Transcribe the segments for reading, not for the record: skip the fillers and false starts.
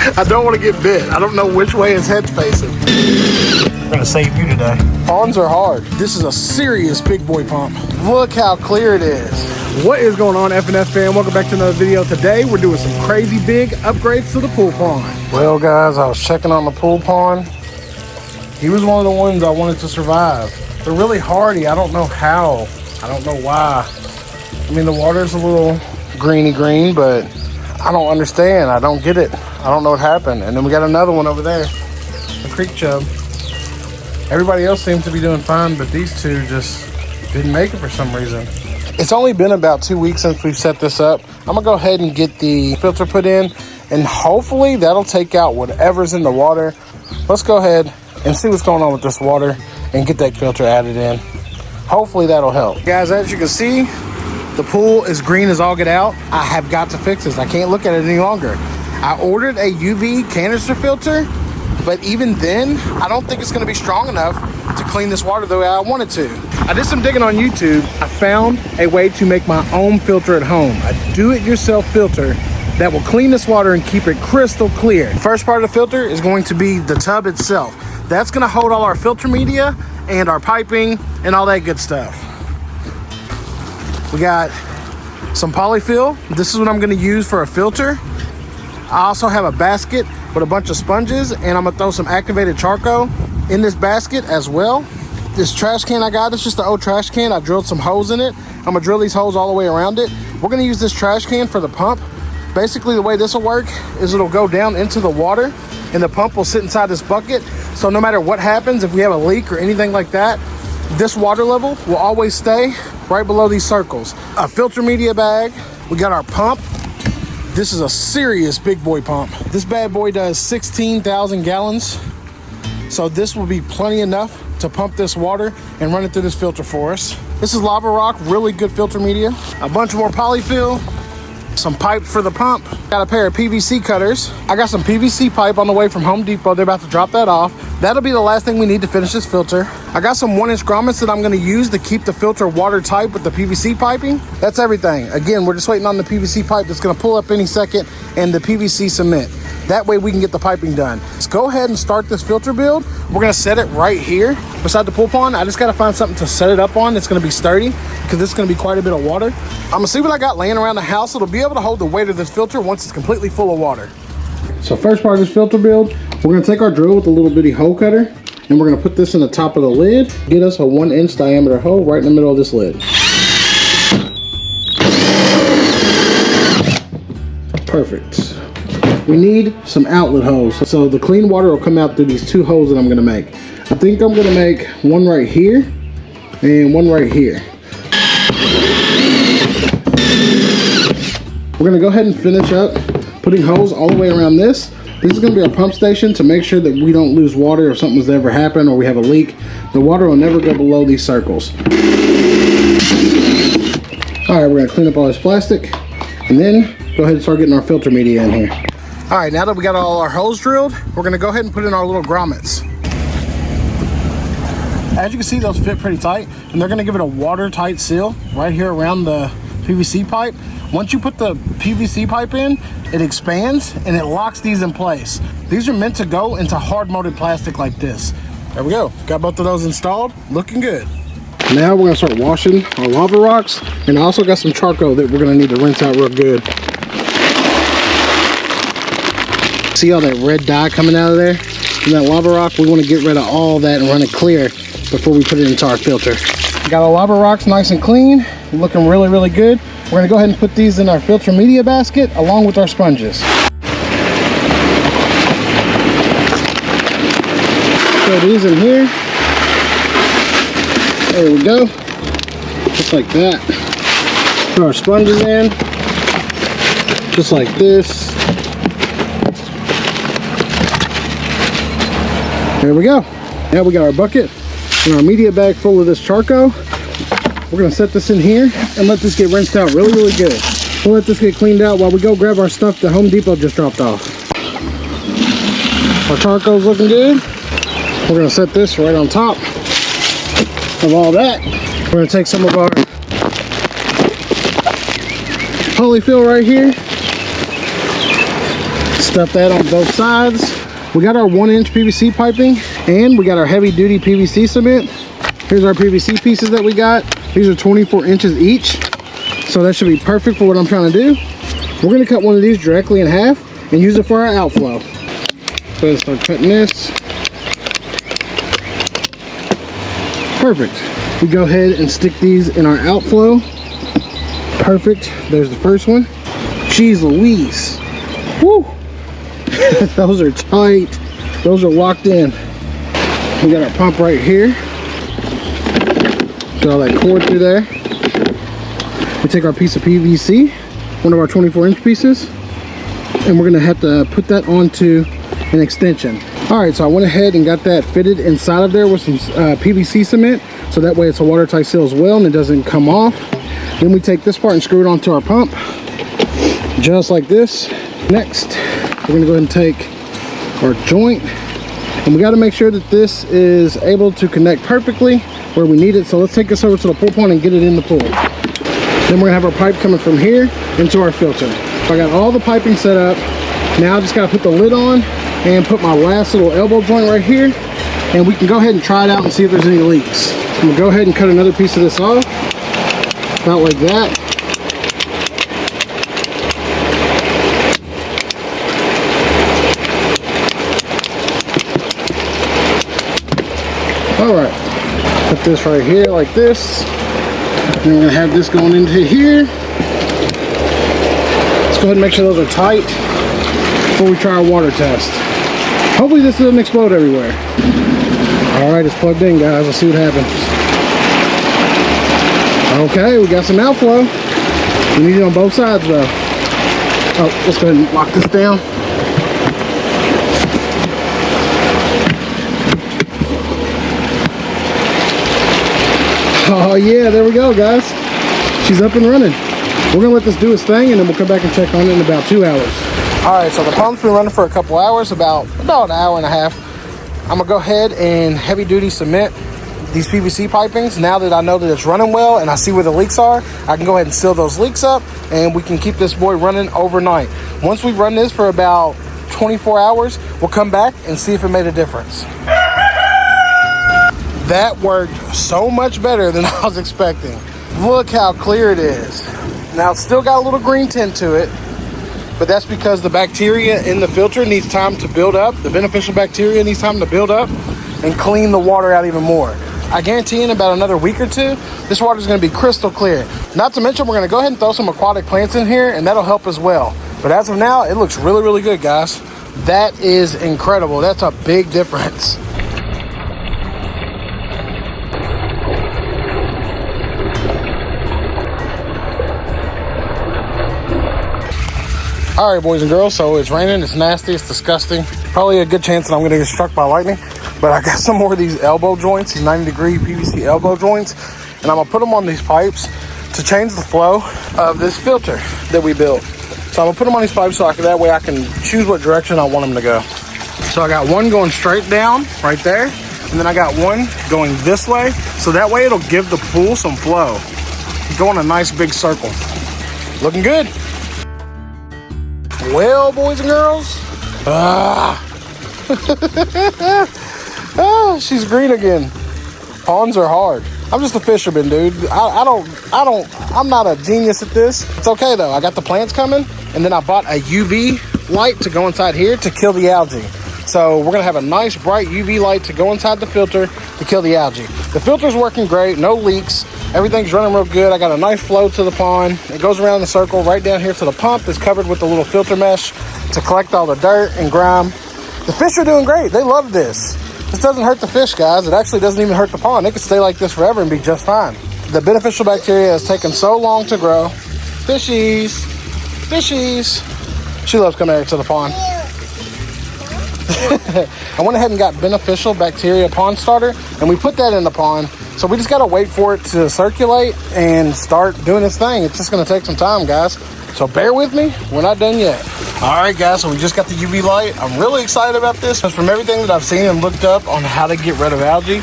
I don't want to get bit. I don't know which way his head's facing. We're gonna save you today. Ponds are hard. This is a serious big boy pump. Look how clear it is. What is going on, FNF fan? Welcome back to another video. Today we're doing some crazy big upgrades to the pool pond. Well guys, I was checking on the pool pond. He was one of the ones I wanted to survive. They're really hardy. I don't know how. I don't know why. I mean, the water's a little greeny green, but I don't understand. I don't get it. I don't know what happened. And then we got another one over there, the creek chub. Everybody else seems to be doing fine, but these two just didn't make it for some reason. It's only been about 2 weeks since we've set this up. I'm gonna go ahead and get the filter put in, and hopefully that'll take out whatever's in the water. Let's go ahead and see what's going on with this water and get that filter added in. Hopefully that'll help. Guys, as you can see, the pool is green as all get out. I have got to fix this. I can't look at it any longer. I ordered a UV canister filter, but even then, I don't think it's gonna be strong enough to clean this water the way I want it to. I did some digging on YouTube. I found a way to make my own filter at home. A do-it-yourself filter that will clean this water and keep it crystal clear. First part of the filter is going to be the tub itself. That's gonna hold all our filter media and our piping and all that good stuff. We got some polyfill. This is what I'm gonna use for a filter. I also have a basket with a bunch of sponges, and I'm gonna throw some activated charcoal in this basket as well. This trash can I got, it's just an old trash can. I drilled some holes in it. I'm gonna drill these holes all the way around it. We're gonna use this trash can for the pump. Basically, the way this will work is it'll go down into the water, and the pump will sit inside this bucket. So no matter what happens, if we have a leak or anything like that, this water level will always stay right below these circles. A filter media bag. We got our pump. This is a serious big boy pump. This bad boy does 16,000 gallons. So this will be plenty enough to pump this water and run it through this filter for us. This is lava rock, really good filter media. A bunch more polyfill, some pipe for the pump. Got a pair of PVC cutters. I got some PVC pipe on the way from Home Depot. They're about to drop that off. That'll be the last thing we need to finish this filter. I got some 1-inch grommets that I'm gonna use to keep the filter watertight with the PVC piping. That's everything. Again, we're just waiting on the PVC pipe that's gonna pull up any second, and the PVC cement. That way we can get the piping done. Let's go ahead and start this filter build. We're gonna set it right here beside the pool pond. I just gotta find something to set it up on that's gonna be sturdy, because this is gonna be quite a bit of water. I'm gonna see what I got laying around the house. It'll be able to hold the weight of this filter once it's completely full of water. So first part of this filter build, we're gonna take our drill with a little bitty hole cutter, and we're gonna put this in the top of the lid. Get us a 1-inch diameter hole right in the middle of this lid. Perfect. We need some outlet holes, so the clean water will come out through these 2 holes that I'm gonna make. I think I'm gonna make one right here and one right here. We're gonna go ahead and finish up putting holes all the way around this. This is gonna be our pump station to make sure that we don't lose water if something's to ever happen or we have a leak. The water will never go below these circles. All right, we're gonna clean up all this plastic and then go ahead and start getting our filter media in here. All right, now that we got all our holes drilled, we're gonna go ahead and put in our little grommets. As you can see, those fit pretty tight, and they're gonna give it a watertight seal right here around the PVC pipe. Once you put the PVC pipe in, it expands and it locks these in place. These are meant to go into hard molded plastic like this. There we go, got both of those installed, looking good. Now we're gonna start washing our lava rocks, and I also got some charcoal that we're gonna need to rinse out real good. See all that red dye coming out of there? From that lava rock, we want to get rid of all that and run it clear before we put it into our filter. Got our lava rocks nice and clean, looking really, really good. We're gonna go ahead and put these in our filter media basket along with our sponges. Throw these in here. There we go. Just like that. Put our sponges in. Just like this. There we go. Now we got our bucket and our media bag full of this charcoal. We're gonna set this in here and let this get rinsed out really, really good. We'll let this get cleaned out while we go grab our stuff that Home Depot just dropped off. Our charcoal's looking good. We're gonna set this right on top of all that. We're gonna take some of our polyfill right here. Stuff that on both sides. We got our 1-inch PVC piping and we got our heavy duty PVC cement. Here's our PVC pieces that we got. These are 24 inches each. So that should be perfect for what I'm trying to do. We're gonna cut one of these directly in half and use it for our outflow. So let's start cutting this. Perfect. We go ahead and stick these in our outflow. Perfect. There's the first one. Jeez Louise. Woo! Those are tight. Those are locked in. We got our pump right here. Got all that cord through there. We take our piece of PVC, one of our 24-inch pieces, and we're gonna have to put that onto an extension. All right, so I went ahead and got that fitted inside of there with some PVC cement, so that way it's a watertight seal as well and it doesn't come off. Then we take this part and screw it onto our pump, just like this. Next, we're gonna go ahead and take our joint, and we gotta make sure that this is able to connect perfectly where we need it. So let's take this over to the pool point and get it in the pool. Then we're gonna have our pipe coming from here into our filter. So I got all the piping set up. Now I just gotta put the lid on and put my last little elbow joint right here, and we can go ahead and try it out and see if there's any leaks. I'm gonna go ahead and cut another piece of this off, about like that. All right, put this right here like this. And we're gonna have this going into here. Let's go ahead and make sure those are tight before we try our water test. Hopefully this doesn't explode everywhere. All right, it's plugged in, guys. Let's see what happens. Okay, we got some outflow. We need it on both sides though. Oh, let's go ahead and lock this down. Oh yeah, there we go, guys. She's up and running. We're gonna let this do its thing and then we'll come back and check on it in about 2 hours. All right, so the pump's been running for a couple hours, about an hour and a half. I'm gonna go ahead and heavy duty cement these PVC pipings. Now that I know that it's running well and I see where the leaks are, I can go ahead and seal those leaks up and we can keep this boy running overnight. Once we run this for about 24 hours, we'll come back and see if it made a difference. That worked so much better than I was expecting. Look how clear it is. Now it's still got a little green tint to it, but that's because the bacteria in the filter needs time to build up. The beneficial bacteria needs time to build up and clean the water out even more. I guarantee in about another week or two, this water is gonna be crystal clear. Not to mention, we're gonna go ahead and throw some aquatic plants in here and that'll help as well. But as of now, it looks really, really good, guys. That is incredible. That's a big difference. All right, boys and girls, so it's raining, it's nasty, it's disgusting. Probably a good chance that I'm gonna get struck by lightning, but I got some more of these elbow joints, these 90-degree PVC elbow joints, and I'm gonna put them on these pipes to change the flow of this filter that we built. So I'm gonna put them on these pipes so that way I can choose what direction I want them to go. So I got one going straight down right there, and then I got one going this way, so that way it'll give the pool some flow. Go in a nice big circle. Looking good. Well, boys and girls, she's green again. Ponds are hard. I'm just a fisherman, dude. I'm not a genius at this. It's okay though. I got the plants coming, and then I bought a UV light to go inside here to kill the algae. So we're gonna have a nice bright UV light to go inside the filter to kill the algae. The filter's working great, no leaks. Everything's running real good. I got a nice flow to the pond. It goes around the circle right down here to the pump that's covered with a little filter mesh to collect all the dirt and grime. The fish are doing great. They love this. This doesn't hurt the fish, guys. It actually doesn't even hurt the pond. It could stay like this forever and be just fine. The beneficial bacteria has taken so long to grow. Fishies. Fishies. She loves coming here to the pond. I went ahead and got beneficial bacteria pond starter, and we put that in the pond. So we just gotta wait for it to circulate and start doing its thing. It's just gonna take some time, guys. So bear with me, we're not done yet. All right, guys, so we just got the UV light. I'm really excited about this, because from everything that I've seen and looked up on how to get rid of algae,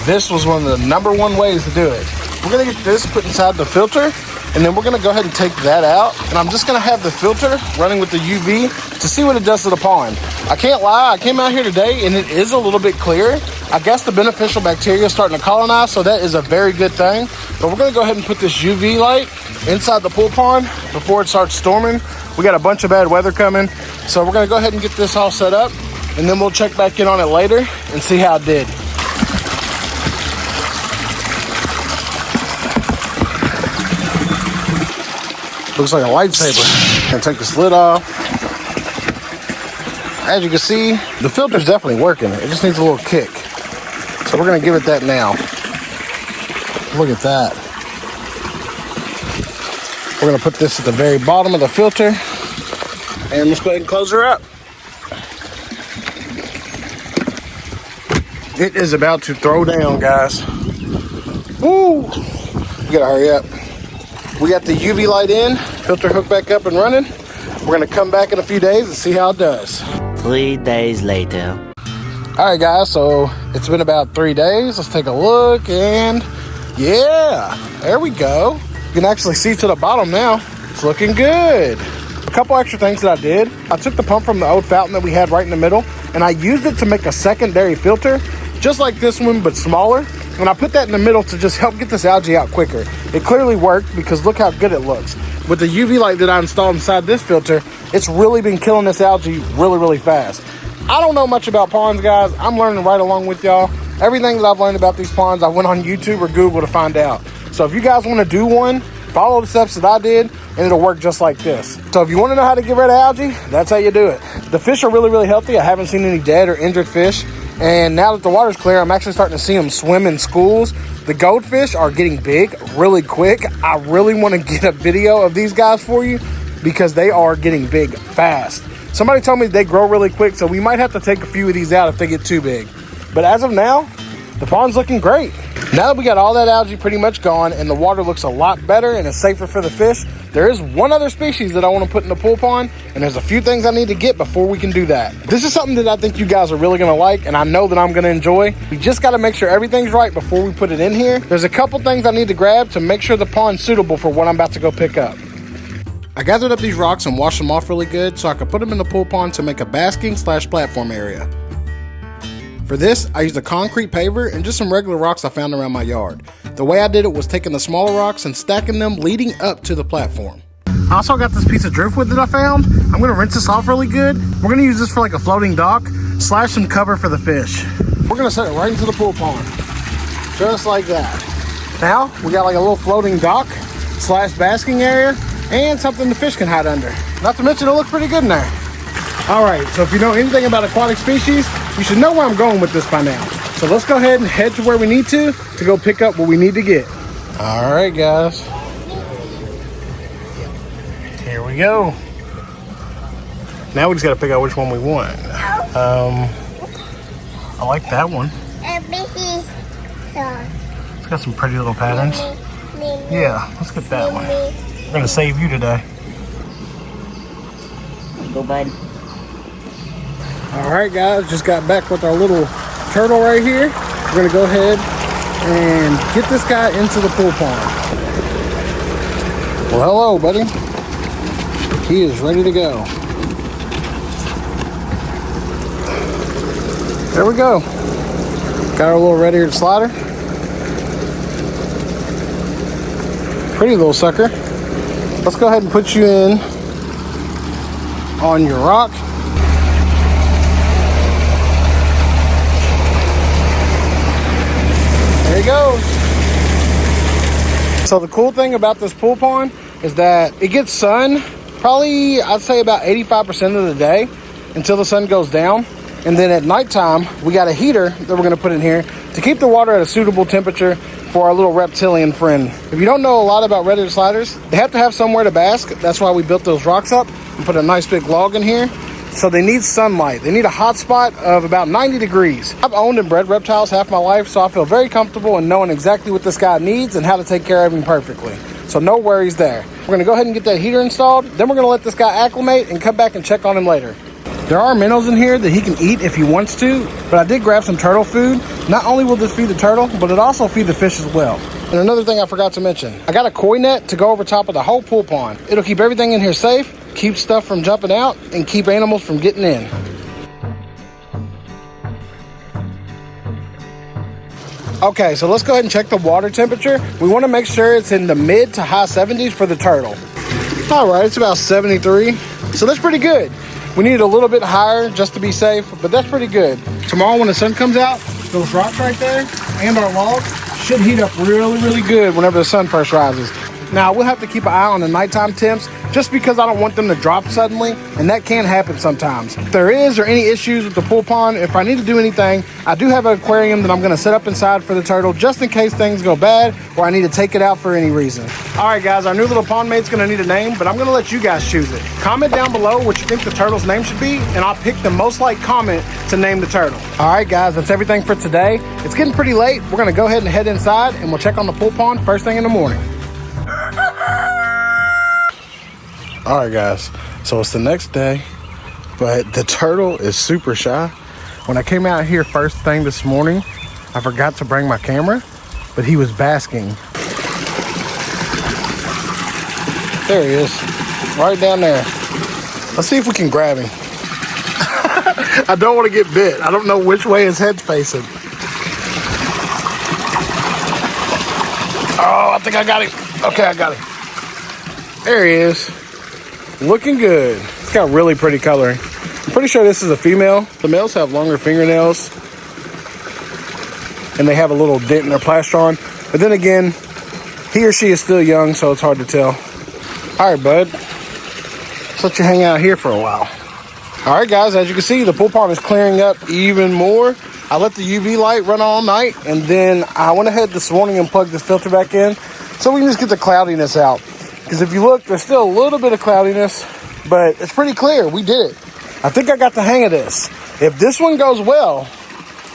this was one of the #1 ways to do it. we're gonna get this put inside the filter, and then we're gonna go ahead and take that out. And I'm just gonna have the filter running with the UV to see what it does to the pond. I can't lie, I came out here today and it is a little bit clear. I guess the beneficial bacteria is starting to colonize, so that is a very good thing. But we're gonna go ahead and put this UV light inside the pool pond before it starts storming. We got a bunch of bad weather coming, so we're gonna go ahead and get this all set up, and then we'll check back in on it later and see how it did. Looks like a lightsaber. Gonna take this lid off. As you can see, the filter's definitely working. It just needs a little kick. So we're gonna give it that now. Look at that. We're gonna put this at the very bottom of the filter, and let's go ahead and close her up. It is about to throw down, guys. Woo! We gotta hurry up. We got the UV light in, filter hooked back up and running. We're gonna come back in a few days and see how it does. 3 days later. All right, guys, so it's been about 3 days. Let's take a look, and yeah, there we go. You can actually see to the bottom now. It's looking good. A couple extra things that I did. I took the pump from the old fountain that we had right in the middle, and I used it to make a secondary filter, just like this one, but smaller. And I put that in the middle to just help get this algae out quicker. It clearly worked because look how good it looks. With the UV light that I installed inside this filter, it's really been killing this algae really fast. I don't know much about ponds, guys. I'm learning right along with y'all. Everything that I've learned about these ponds, I went on YouTube or Google to find out. So if you guys want to do one, follow the steps that I did, and it'll work just like this. So if you want to know how to get rid of algae, that's how you do it. The fish are really healthy. I haven't seen any dead or injured fish. And now that the water's clear, I'm actually starting to see them swim in schools. The goldfish are getting big really quick. I really want to get a video of these guys for you because they are getting big fast. Somebody told me they grow really quick, so we might have to take a few of these out if they get too big. But as of now, the pond's looking great. Now that we got all that algae pretty much gone and the water looks a lot better and it's safer for the fish, there is one other species that I want to put in the pool pond, and there's a few things I need to get before we can do that. This is something that I think you guys are really going to like, and I know that I'm going to enjoy. We just got to make sure everything's right before we put it in here. There's a couple things I need to grab to make sure the pond's suitable for what I'm about to go pick up. I gathered up these rocks and washed them off really good so I could put them in the pool pond to make a basking/platform area. For this, I used a concrete paver and just some regular rocks I found around my yard. The way I did it was taking the smaller rocks and stacking them leading up to the platform. I also got this piece of driftwood that I found. I'm gonna rinse this off really good. We're gonna use this for like a floating dock / some cover for the fish. We're gonna set it right into the pool pond, just like that. Now, we got like a little floating dock / basking area and something the fish can hide under. Not to mention it looks pretty good in there. All right, so if you know anything about aquatic species, you should know where I'm going with this by now. So let's go ahead and head to where we need to go pick up what we need to get. All right, guys. Here we go. Now we just got to pick out which one we want. I like that one. It's got some pretty little patterns. Yeah, let's get that one. We're going to save you today. Go, bud. All right, guys, just got back with our little turtle right here. We're gonna go ahead and get this guy into the pool pond. Well, hello, buddy. He is ready to go. There we go. Got our little red-eared slider. Pretty little sucker. Let's go ahead and put you in on your rock. There he goes. So the cool thing about this pool pond is that it gets sun probably, I'd say about 85% of the day until the sun goes down. And then at nighttime, we got a heater that we're gonna put in here to keep the water at a suitable temperature for our little reptilian friend. If you don't know a lot about red-eared sliders, they have to have somewhere to bask. That's why we built those rocks up and put a nice big log in here. So they need sunlight. They need a hot spot of about 90 degrees. I've owned and bred reptiles half my life, so I feel very comfortable in knowing exactly what this guy needs and how to take care of him perfectly. So no worries there. We're gonna go ahead and get that heater installed. Then we're gonna let this guy acclimate and come back and check on him later. There are minnows in here that he can eat if he wants to, but I did grab some turtle food. Not only will this feed the turtle, but it also feed the fish as well. And another thing I forgot to mention, I got a koi net to go over top of the whole pool pond. It'll keep everything in here safe, keep stuff from jumping out, and keep animals from getting in. Okay, so let's go ahead and check the water temperature. We want to make sure it's in the mid to high 70s for the turtle. All right, it's about 73, so that's pretty good. We need it a little bit higher just to be safe, but that's pretty good. Tomorrow when the sun comes out, those rocks right there and our logs should heat up really, really good whenever the sun first rises. Now, we'll have to keep an eye on the nighttime temps just because I don't want them to drop suddenly, and that can happen sometimes. If there is or any issues with the pool pond, if I need to do anything, I do have an aquarium that I'm going to set up inside for the turtle just in case things go bad or I need to take it out for any reason. All right, guys, our new little pond mate's going to need a name, but I'm going to let you guys choose it. Comment down below what you think the turtle's name should be, and I'll pick the most liked comment to name the turtle. All right, guys, that's everything for today. It's getting pretty late. We're going to go ahead and head inside, and we'll check on the pool pond first thing in the morning. All right, guys, so it's the next day, but the turtle is super shy. When I came out here first thing this morning, I forgot to bring my camera, but he was basking. There he is, right down there. Let's see if we can grab him. I don't want to get bit. I don't know which way his head's facing. Oh, I think I got him. Okay, I got him. There he is. Looking good. It's got really pretty coloring. I'm pretty sure this is a female. The males have longer fingernails and they have a little dent in their plastron. But then again, he or she is still young, so it's hard to tell. All right, bud. Let's let you hang out here for a while. All right, guys, as you can see, the pool pond is clearing up even more. I let the UV light run all night, and then I went ahead this morning and plugged this filter back in so we can just get the cloudiness out. Because if you look, there's still a little bit of cloudiness, but it's pretty clear. We did it. I think I got the hang of this. If this one goes well,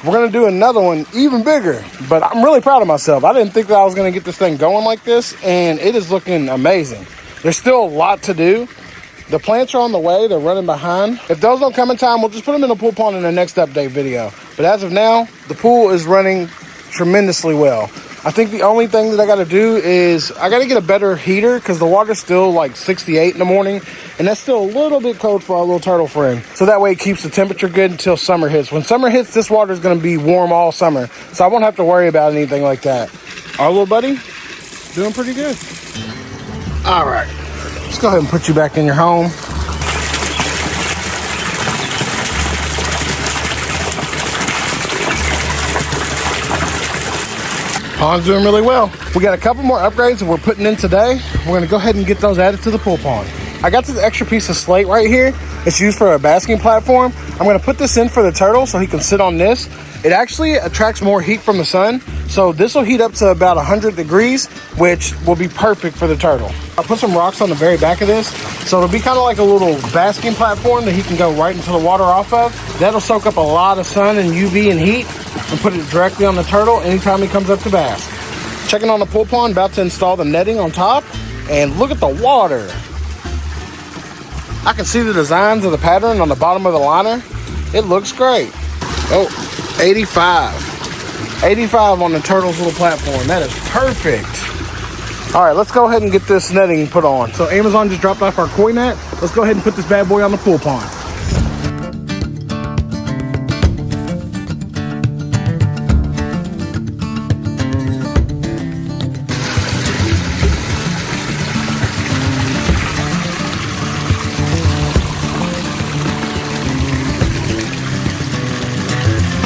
we're going to do another one even bigger. But I'm really proud of myself. I didn't think that I was going to get this thing going like this, and it is looking amazing. There's still a lot to do. The plants are on the way. They're running behind. If those don't come in time, we'll just put them in the pool pond in the next update video. But as of now, the pool is running tremendously well. I think the only thing that I got to do is I got to get a better heater because the water's still like 68 in the morning, and that's still a little bit cold for our little turtle friend. So that way it keeps the temperature good until summer hits. When summer hits, this water is going to be warm all summer, so I won't have to worry about anything like that. Our little buddy doing pretty good. All right, let's go ahead and put you back in your home. Pond's doing really well. We got a couple more upgrades that we're putting in today. We're gonna go ahead and get those added to the pool pond. I got this extra piece of slate right here. It's used for a basking platform. I'm gonna put this in for the turtle so he can sit on this. It actually attracts more heat from the sun, so this will heat up to about 100 degrees, which will be perfect for the turtle. I'll put some rocks on the very back of this, so it'll be kind of like a little basking platform that he can go right into the water off of. That'll soak up a lot of sun and UV and heat and put it directly on the turtle anytime he comes up to bask. Checking on the pool pond, about to install the netting on top, and look at the water. I can see the designs of the pattern on the bottom of the liner. It looks great. Oh, 85. 85 on the turtle's little platform. That is perfect. All right, let's go ahead and get this netting put on. So Amazon just dropped off our koi net. Let's go ahead and put this bad boy on the pool pond.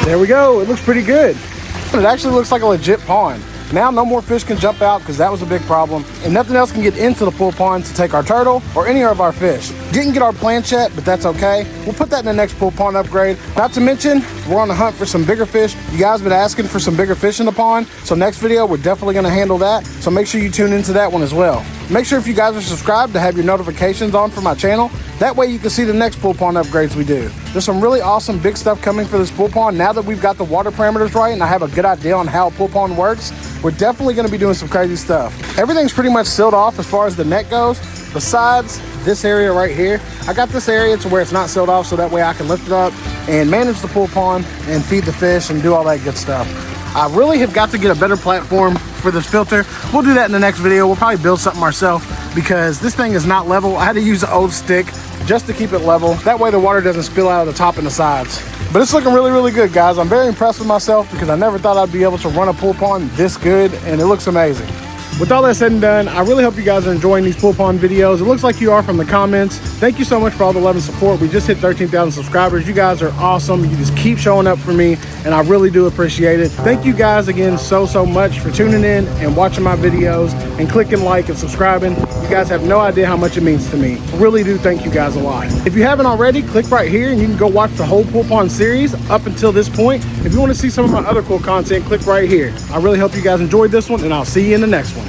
There we go. It looks pretty good. It actually looks like a legit pond. Now no more fish can jump out because that was a big problem, and nothing else can get into the pool pond to take our turtle or any of our fish. Didn't get our planchette, but that's okay. We'll put that in the next pool pond upgrade. Not to mention, we're on the hunt for some bigger fish. You guys have been asking for some bigger fish in the pond, so next video we're definitely going to handle that. So make sure you tune into that one as well. Make sure if you guys are subscribed to have your notifications on for my channel. That way you can see the next pool pond upgrades we do. There's some really awesome big stuff coming for this pool pond. Now that we've got the water parameters right and I have a good idea on how a pool pond works, we're definitely going to be doing some crazy stuff. Everything's pretty much sealed off as far as the net goes, besides this area right here. I got this area to where it's not sealed off, so that way I can lift it up and manage the pool pond and feed the fish and do all that good stuff. I really have got to get a better platform for this filter. We'll do that in the next video. We'll probably build something ourselves because this thing is not level. I had to use an old stick just to keep it level. That way the water doesn't spill out of the top and the sides. But it's looking really, really good, guys. I'm very impressed with myself because I never thought I'd be able to run a pool pond this good, and it looks amazing. With all that said and done, I really hope you guys are enjoying these pool pond videos. It looks like you are from the comments. Thank you so much for all the love and support. We just hit 13,000 subscribers. You guys are awesome. You just keep showing up for me, and I really do appreciate it. Thank you guys again so much for tuning in and watching my videos and clicking like and subscribing. You guys have no idea how much it means to me. I really do thank you guys a lot. If you haven't already, click right here and you can go watch the whole pool pond series up until this point. If you want to see some of my other cool content, click right here. I really hope you guys enjoyed this one, and I'll see you in the next one.